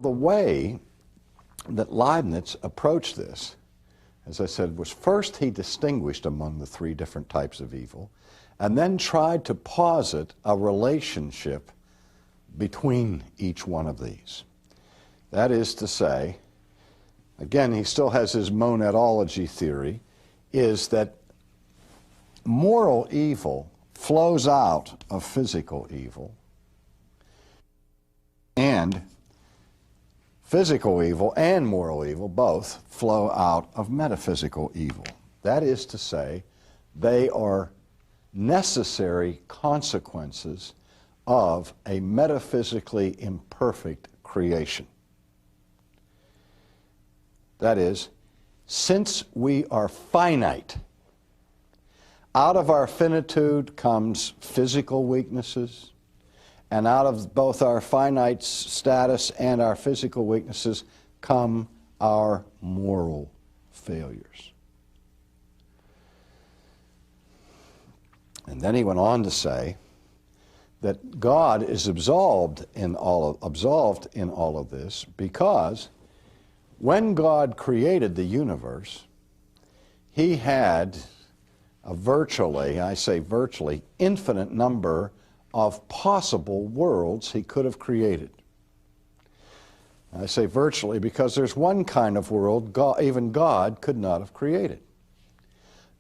The way that Leibniz approached this, as I said, was first he distinguished among the three different types of evil, and then tried to posit a relationship between each one of these. That is to say, again, he still has his monadology theory, is that moral evil flows out of physical evil, and physical evil and moral evil both flow out of metaphysical evil. That is to say, they are necessary consequences of a metaphysically imperfect creation. That is, since we are finite, out of our finitude comes physical weaknesses, and out of both our finite status and our physical weaknesses come our moral failures. And then he went on to say that God is absolved in all of this because when God created the universe, he had a virtually, I say virtually, infinite number of possible worlds he could have created. I say virtually because there's one kind of world even God could not have created.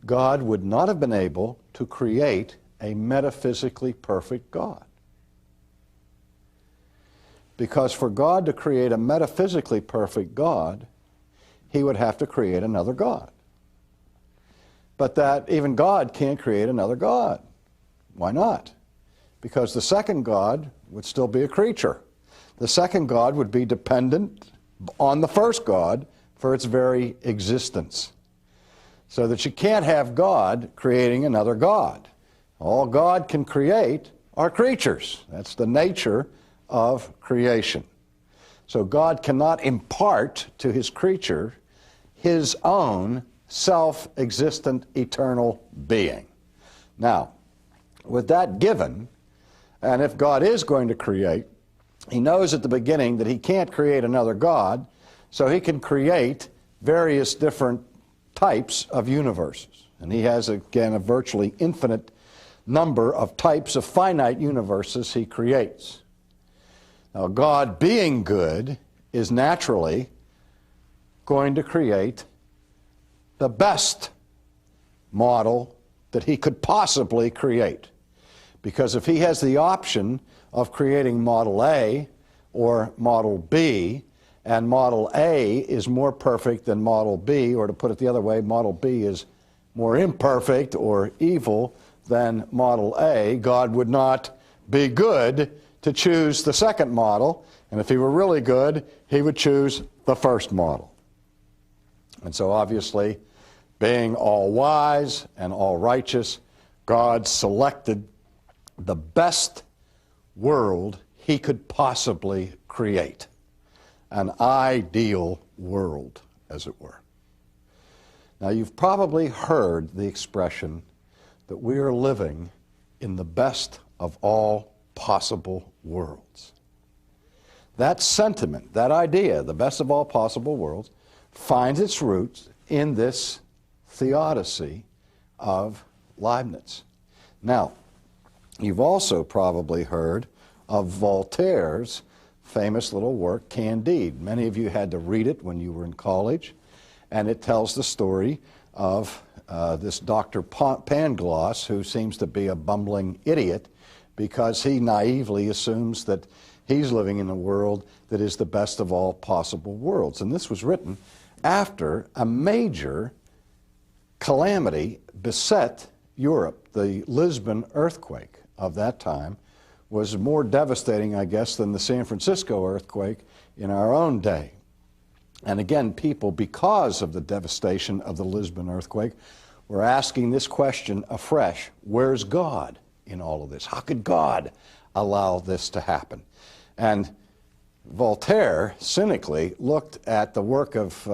God would not have been able to create a metaphysically perfect God. Because for God to create a metaphysically perfect God, he would have to create another God. But that even God can't create another God. Why not? Because the second God would still be a creature. The second God would be dependent on the first God for its very existence. So that you can't have God creating another God. All God can create are creatures. That's the nature of creation. So God cannot impart to his creature his own self-existent eternal being. Now, with that given, and if God is going to create, he knows at the beginning that he can't create another God, so he can create various different types of universes. And he has, again, a virtually infinite number of types of finite universes he creates. Now, God being good is naturally going to create the best model that he could possibly create. Because if he has the option of creating Model A or Model B, and Model A is more perfect than Model B, or to put it the other way, Model B is more imperfect or evil than Model A, God would not be good to choose the second model, and if he were really good, he would choose the first model. And so obviously, being all wise and all righteous, God selected the best world he could possibly create. An ideal world, as it were. Now, you've probably heard the expression that we are living in the best of all possible worlds. That sentiment, that idea, the best of all possible worlds, finds its roots in this theodicy of Leibniz. Now, you've also probably heard of Voltaire's famous little work, Candide. Many of you had to read it when you were in college, and it tells the story of this Dr. Pangloss, who seems to be a bumbling idiot because he naively assumes that he's living in a world that is the best of all possible worlds. And this was written after a major calamity beset Europe. The Lisbon earthquake of that time was more devastating, I guess, than the San Francisco earthquake in our own day. And again, people, because of the devastation of the Lisbon earthquake, were asking this question afresh: where's God in all of this? How could God allow this to happen? And Voltaire cynically looked at the work of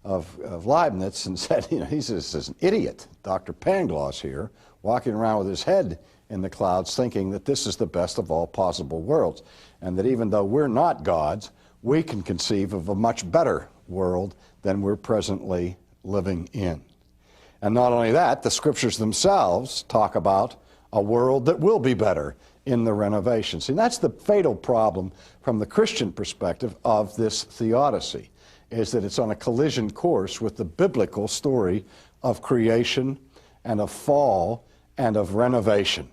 Leibniz and said, you know, he's just an idiot, Dr. Pangloss here, walking around with his head in the clouds thinking that this is the best of all possible worlds, and that even though we're not gods, we can conceive of a much better world than we're presently living in. And not only that, the scriptures themselves talk about a world that will be better in the renovation. See, that's the fatal problem from the Christian perspective of this theodicy, is that it's on a collision course with the biblical story of creation and of fall and of renovation.